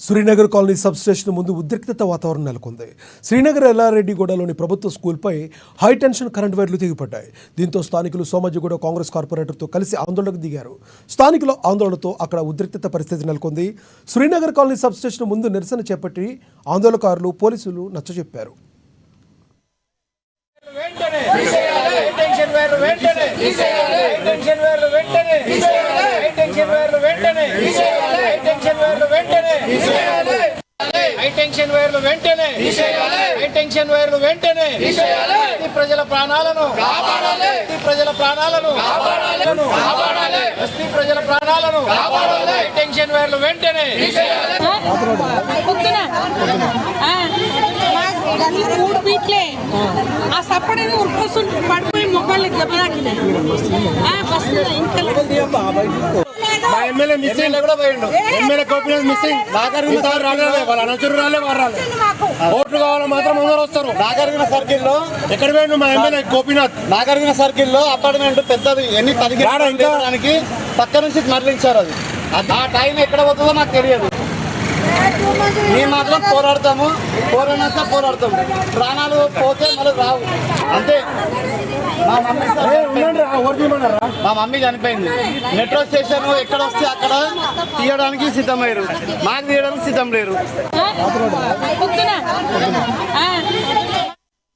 Srinagar colony sub station ముందు ఉద్రిక్తత వాతావరణం నెలకొంది. శ్రీనగర్ ఎల్లారెడ్డిగూడలోని ప్రభుత్వ స్కూల్పై హైటెన్షన్ కరెంట్ వైర్లు తెగిపడ్డాయి. దీంతో స్థానికులు సోమాజిగూడ కాంగ్రెస్ కార్పొరేటర్తో కలిసి ఆందోళనకు దిగారు. స్థానికుల ఆందోళనతో అక్కడ ఉద్రిక్తత పరిస్థితి నెలకొంది. శ్రీనగర్ కాలనీ సబ్ స్టేషన్ ముందు నిరసన చేపట్టి ఆందోళనకారులు పోలీసులు నచ్చజెప్పారు. ప్రజల ప్రాణాలను ప్రజల ప్రాణాలను ప్రజల ప్రాణాలను టెన్షన్ వైర్లు వెంటనే ఆ సప్పడని ఉరికొస్తుంది పడిపోయి మొక్కలకి దెబ్బతాకినాయి. మా ఎమ్మెల్యే మిస్సింగ్ కూడా పోయిండు. MLA Gopinath missing. Nagarjuna sir రాలేదు, వాళ్ళ అనుచరులు రాలే, వారు రాలేదు. ఓట్లు కావాలని మాత్రం అందరూ వస్తారు. నాగార్జున సర్కిల్లో ఎక్కడ పోయిండు మా ఎమ్మెల్యే గోపీనాథ్? నాగార్జున సర్కిల్లో అపార్ట్మెంట్ పెద్దది ఎన్ని 10 పక్క నుంచి మరలించారు. అది ఆ టైం ఎక్కడ పోతుందో నాకు తెలియదు. మేము మాత్రం పోరాడతాము, పోరాడతాము. ప్రాణాలు పోతే మళ్ళీ రావు, అంతే. మా మమ్మీ చనిపోయింది. మెట్రో స్టేషన్ ఎక్కడ వస్తే అక్కడ తీయడానికి సిద్ధమయ్యారు, మాకు తీయడానికి సిద్ధం లేరు.